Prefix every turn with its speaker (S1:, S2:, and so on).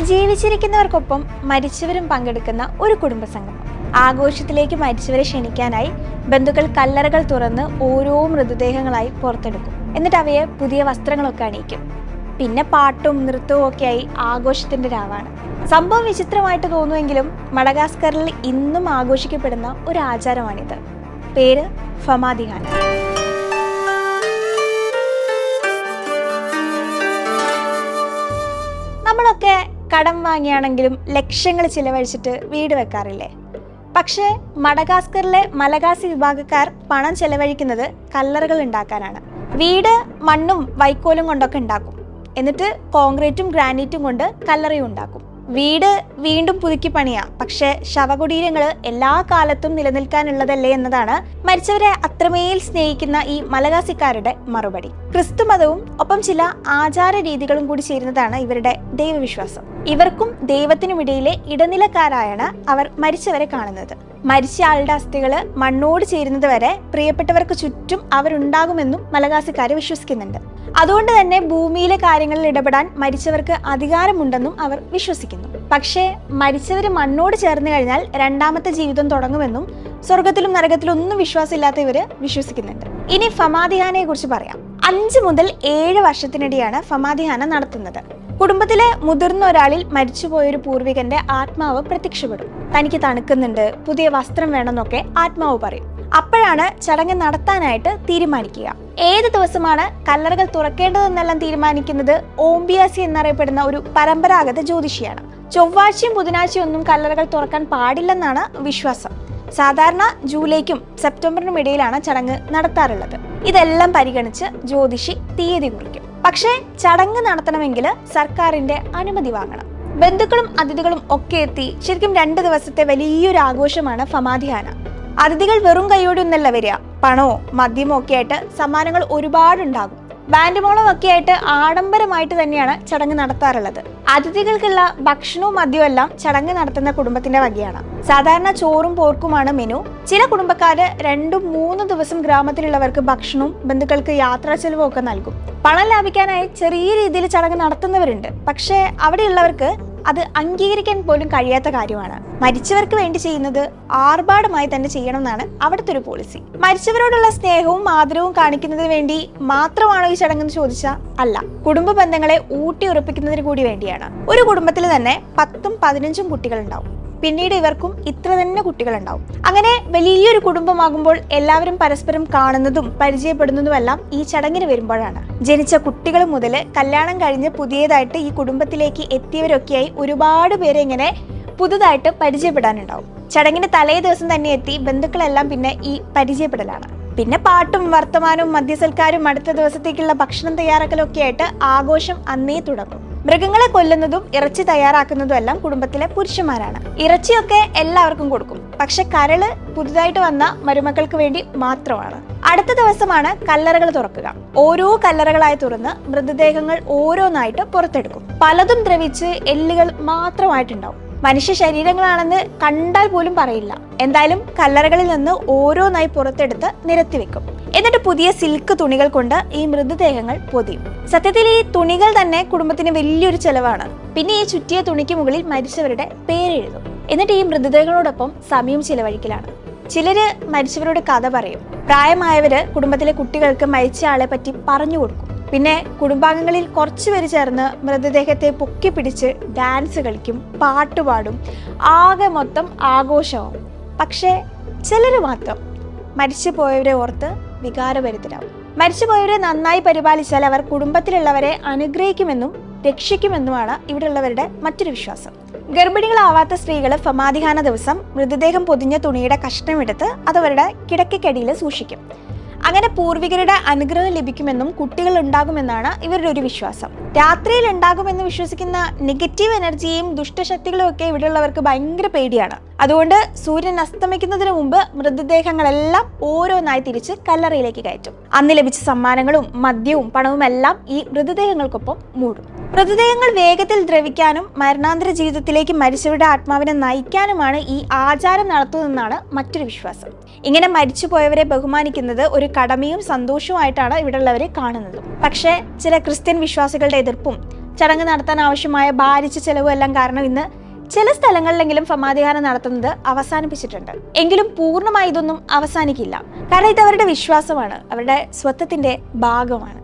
S1: ജീവിച്ചിരിക്കുന്നവർക്കൊപ്പം മരിച്ചവരും പങ്കെടുക്കുന്ന ഒരു കുടുംബസംഗമം. ആഘോഷത്തിലേക്ക് മരിച്ചവരെ ക്ഷണിക്കാനായി ബന്ധുക്കൾ കല്ലറകൾ തുറന്ന് ഓരോ മൃതദേഹങ്ങളായി പുറത്തെടുക്കും. എന്നിട്ട് അവയെ പുതിയ വസ്ത്രങ്ങളൊക്കെ അണിയിക്കും. പിന്നെ പാട്ടും നൃത്തവും ഒക്കെയായി ആഘോഷത്തിന്റെ രാവാണ്. സംഭവം വിചിത്രമായിട്ട് തോന്നുമെങ്കിലും മഡഗാസ്കറിൽ ഇന്നും ആഘോഷിക്കപ്പെടുന്ന ഒരു ആചാരമാണിത്. പേര് ഫമാദിഹാന. നമ്മളൊക്കെ കടം വാങ്ങിയാണെങ്കിലും ലക്ഷങ്ങൾ ചിലവഴിച്ചിട്ട് വീട് വെക്കാറില്ലേ? പക്ഷേ മഡഗാസ്കറിലെ മലഗാസി വിഭാഗക്കാർ പണം ചെലവഴിക്കുന്നത് കല്ലറകൾ ഉണ്ടാക്കാനാണ്. വീട് മണ്ണും വൈക്കോലും കൊണ്ടൊക്കെ ഉണ്ടാക്കും. എന്നിട്ട് കോൺക്രീറ്റും ഗ്രാനൈറ്റും കൊണ്ട് കല്ലറയും ഉണ്ടാക്കും. വീട് വീണ്ടും പുതുക്കി പണിയാം. പക്ഷെ ശവകുടീരങ്ങൾ എല്ലാ കാലത്തും നിലനിൽക്കാനുള്ളതല്ലേ എന്നതാണ് മരിച്ചവരെ അത്രമേൽ സ്നേഹിക്കുന്ന ഈ മലഗാസിക്കാരുടെ മറുപടി. ക്രിസ്തുമതവും ഒപ്പം ചില ആചാര രീതികളും കൂടി ചേരുന്നതാണ് ഇവരുടെ ദൈവവിശ്വാസം. ഇവർക്കും ദൈവത്തിനുമിടയിലെ ഇടനിലക്കാരായാണ് അവർ മരിച്ചവരെ കാണുന്നത്. മരിച്ച ആളുടെ അസ്ഥികള് മണ്ണോട് ചേരുന്നത് വരെ പ്രിയപ്പെട്ടവർക്ക് ചുറ്റും അവരുണ്ടാകുമെന്നും മലഗാസിക്കാര് വിശ്വസിക്കുന്നുണ്ട്. അതുകൊണ്ട് തന്നെ ഭൂമിയിലെ കാര്യങ്ങളിൽ ഇടപെടാൻ മരിച്ചവർക്ക് അധികാരമുണ്ടെന്നും അവർ വിശ്വസിക്കുന്നു. പക്ഷേ മരിച്ചവര് മണ്ണോട് ചേർന്ന് കഴിഞ്ഞാൽ രണ്ടാമത്തെ ജീവിതം തുടങ്ങുമെന്നും സ്വർഗത്തിലും നരകത്തിലും ഒന്നും വിശ്വാസമില്ലാത്ത ഇവര് വിശ്വസിക്കുന്നുണ്ട്. ഇനി ഫമാദിഹാനയെ കുറിച്ച് പറയാം. 5 മുതൽ 7 വർഷത്തിനിടെയാണ് ഫമാദിഹാന നടത്തുന്നത്. കുടുംബത്തിലെ മുതിർന്ന ഒരാളിൽ മരിച്ചുപോയൊരു പൂർവികന്റെ ആത്മാവ് പ്രത്യക്ഷപ്പെടും. തനിക്ക് തണുക്കുന്നുണ്ട്, പുതിയ വസ്ത്രം വേണമെന്നൊക്കെ ആത്മാവ് പറയും. അപ്പോഴാണ് ചടങ്ങ് നടത്താനായിട്ട് തീരുമാനിക്കുക. ഏത് ദിവസമാണ് കല്ലറകൾ തുറക്കേണ്ടതെന്നെല്ലാം തീരുമാനിക്കുന്നത് ഓംബിയാസി എന്നറിയപ്പെടുന്ന ഒരു പരമ്പരാഗത ജ്യോതിഷിയാണ്. ചൊവ്വാഴ്ചയും ബുധനാഴ്ചയും ഒന്നും കല്ലറകൾ തുറക്കാൻ പാടില്ലെന്നാണ് വിശ്വാസം. സാധാരണ ജൂലൈക്കും സെപ്റ്റംബറിനും ഇടയിലാണ് ചടങ്ങ് നടത്താറുള്ളത്. ഇതെല്ലാം പരിഗണിച്ച് ജ്യോതിഷി തീയതി കുറിക്കും. പക്ഷേ ചടങ്ങ് നടത്തണമെങ്കിൽ സർക്കാരിന്റെ അനുമതി വാങ്ങണം. ബന്ധുക്കളും അതിഥികളും ഒക്കെ എത്തി ശരിക്കും 2 ദിവസത്തെ വലിയൊരു ആഘോഷമാണ് ഫമാദിഹാന. അതിഥികൾ വെറും കൈയോടെ ഒന്നല്ല വരിക. പണമോ മദ്യമോ ഒക്കെ ആയിട്ട് സമ്മാനങ്ങൾ ഒരുപാടുണ്ടാകും. ബാൻഡ് മോളം ഒക്കെ ആയിട്ട് ആഡംബരമായിട്ട് തന്നെയാണ് ചടങ്ങ് നടത്താറുള്ളത്. അതിഥികൾക്കുള്ള ഭക്ഷണവും മദ്യവും എല്ലാം ചടങ്ങ് നടത്തുന്ന കുടുംബത്തിന്റെ വകയാണ്. സാധാരണ ചോറും പോർക്കുമാണ് മെനു. ചില കുടുംബക്കാര് 2-3 ദിവസം ഗ്രാമത്തിലുള്ളവർക്ക് ഭക്ഷണവും ബന്ധുക്കൾക്ക് യാത്രാ ചെലവും ഒക്കെ നൽകും. പണം ലാഭിക്കാനായി ചെറിയ രീതിയിൽ ചടങ്ങ് നടത്തുന്നവരുണ്ട്. പക്ഷേ അവിടെയുള്ളവർക്ക് അത് അംഗീകരിക്കാൻ പോലും കഴിയാത്ത കാര്യമാണ്. മരിച്ചവർക്ക് വേണ്ടി ചെയ്യുന്നത് ആർഭാടമായി തന്നെ ചെയ്യണം എന്നാണ് അവിടുത്തെ ഒരു പോളിസി. മരിച്ചവരോടുള്ള സ്നേഹവും ആദരവും കാണിക്കുന്നതിന് വേണ്ടി മാത്രമാണോ ഈ ചടങ്ങെന്ന് ചോദിച്ചാൽ അല്ല. കുടുംബ ബന്ധങ്ങളെ ഊട്ടി ഉറപ്പിക്കുന്നതിന് കൂടി വേണ്ടിയാണ്. ഒരു കുടുംബത്തിൽ തന്നെ 10ഉം 15ഉം കുട്ടികളുണ്ടാവും. പിന്നീട് ഇവർക്കും ഇത്ര തന്നെ കുട്ടികളുണ്ടാവും. അങ്ങനെ വലിയൊരു കുടുംബമാകുമ്പോൾ എല്ലാവരും പരസ്പരം കാണുന്നതും പരിചയപ്പെടുന്നതുമെല്ലാം ഈ ചടങ്ങിന് വരുമ്പോഴാണ്. ജനിച്ച കുട്ടികൾ മുതൽ കല്യാണം കഴിഞ്ഞ് പുതിയതായിട്ട് ഈ കുടുംബത്തിലേക്ക് എത്തിയവരൊക്കെയായി ഒരുപാട് പേരെ ഇങ്ങനെ പുതുതായിട്ട് പരിചയപ്പെടാനുണ്ടാവും. ചടങ്ങിന് തലേ ദിവസം തന്നെ എത്തി ബന്ധുക്കളെല്ലാം പിന്നെ ഈ പരിചയപ്പെടലാണ്. പിന്നെ പാട്ടും വർത്തമാനവും മദ്യസൽക്കാരും അടുത്ത ദിവസത്തേക്കുള്ള ഭക്ഷണം തയ്യാറാക്കലും ഒക്കെ ആയിട്ട് ആഘോഷം അന്നേ തുടങ്ങും. മൃഗങ്ങളെ കൊല്ലുന്നതും ഇറച്ചി തയ്യാറാക്കുന്നതും എല്ലാം കുടുംബത്തിലെ പുരുഷന്മാരാണ്. ഇറച്ചിയൊക്കെ എല്ലാവർക്കും കൊടുക്കും. പക്ഷെ കരള് പുതുതായിട്ട് വന്ന മരുമക്കൾക്ക് വേണ്ടി മാത്രമാണ്. അടുത്ത ദിവസമാണ് കല്ലറകൾ തുറക്കുക. ഓരോ കല്ലറകളായി തുറന്ന് മൃതദേഹങ്ങൾ ഓരോന്നായിട്ട് പുറത്തെടുക്കും. പലതും ദ്രവിച്ച് എല്ലുകൾ മാത്രമായിട്ടുണ്ടാവും. മനുഷ്യ ശരീരങ്ങളാണെന്ന് കണ്ടാൽ പോലും പറയില്ല. എന്തായാലും കല്ലറകളിൽ നിന്ന് ഓരോന്നായി പുറത്തെടുത്ത് നിരത്തിവെക്കും. എന്നിട്ട് പുതിയ സിൽക്ക് തുണികൾ കൊണ്ട് ഈ മൃതദേഹങ്ങൾ പൊതിയും. സത്യത്തിൽ ഈ തുണികൾ തന്നെ കുടുംബത്തിന് വലിയൊരു ചെലവാണ്. പിന്നെ ഈ ചുറ്റിയ തുണിക്ക് മുകളിൽ മരിച്ചവരുടെ പേരെഴുതും. എന്നിട്ട് ഈ മൃതദേഹങ്ങളോടൊപ്പം സമയം ചിലവഴിക്കലാണ്. ചിലര് മരിച്ചവരുടെ കഥ പറയും. പ്രായമായവര് കുടുംബത്തിലെ കുട്ടികൾക്ക് മരിച്ച ആളെ പറ്റി പറഞ്ഞു കൊടുക്കും. പിന്നെ കുടുംബാംഗങ്ങളിൽ കുറച്ചുപേര് ചേർന്ന് മൃതദേഹത്തെ പൊക്കി പിടിച്ച് ഡാൻസ് കളിക്കും, പാട്ടുപാടും. ആകെ മൊത്തം ആഘോഷമാവും. പക്ഷേ ചിലര് മാത്രം മരിച്ചു പോയവരെ ഓർത്ത് വികാരഭരിതരാകും. മരിച്ചുപോയവരെ നന്നായി പരിപാലിച്ചാൽ അവർ കുടുംബത്തിലുള്ളവരെ അനുഗ്രഹിക്കുമെന്നും രക്ഷിക്കുമെന്നുമാണ് ഇവിടെയുള്ളവരുടെ മറ്റൊരു വിശ്വാസം. ഗർഭിണികളാവാത്ത സ്ത്രീകൾ ഫമാദിഹാന ദിവസം മൃതദേഹം പൊതിഞ്ഞ തുണിയുടെ കഷ്ണമെടുത്ത് അതവരുടെ കിടക്കയ്ക്കടിയിൽ സൂക്ഷിക്കും. അങ്ങനെ പൂർവികരുടെ അനുഗ്രഹം ലഭിക്കുമെന്നും കുട്ടികൾ ഉണ്ടാകുമെന്നാണ് ഇവരുടെ ഒരു വിശ്വാസം. രാത്രിയിൽ ഉണ്ടാകുമെന്ന് വിശ്വസിക്കുന്ന നെഗറ്റീവ് എനർജിയും ദുഷ്ടശക്തികളും ഒക്കെ ഇവിടെയുള്ളവർക്ക് ഭയങ്കര പേടിയാണ്. അതുകൊണ്ട് സൂര്യൻ അസ്തമിക്കുന്നതിന് മുമ്പ് മൃതദേഹങ്ങളെല്ലാം ഓരോന്നായി തിരിച്ച് കല്ലറയിലേക്ക് കയറ്റും. അന്ന് ലഭിച്ച സമ്മാനങ്ങളും മദ്യവും പണവും എല്ലാം ഈ മൃതദേഹങ്ങൾക്കൊപ്പം മൂടും. മൃതദേഹങ്ങൾ വേഗത്തിൽ ദ്രവിക്കാനും മരണാന്തര ജീവിതത്തിലേക്ക് മരിച്ചവരുടെ ആത്മാവിനെ നയിക്കാനുമാണ് ഈ ആചാരം നടത്തുന്നതെന്നാണ് മറ്റൊരു വിശ്വാസം. ഇങ്ങനെ മരിച്ചുപോയവരെ ബഹുമാനിക്കുന്നത് ഒരു കടമയും സന്തോഷവുമായിട്ടാണ് ഇവിടെയുള്ളവരെ കാണുന്നത്. പക്ഷേ ചില ക്രിസ്ത്യൻ വിശ്വാസികളുടെ എതിർപ്പും ചടങ്ങ് നടത്താൻ ആവശ്യമായ ഭാരിച്ച ചെലവും എല്ലാം കാരണം ഇന്ന് ചില സ്ഥലങ്ങളിലെങ്കിലും സമാധികാരം നടത്തുന്നത് അവസാനിപ്പിച്ചിട്ടുണ്ട്. എങ്കിലും പൂർണ്ണമായി ഇതൊന്നും അവസാനിക്കില്ല. കാരണം ഇത് അവരുടെ വിശ്വാസമാണ്, അവരുടെ സ്വത്വത്തിന്റെ ഭാഗമാണ്.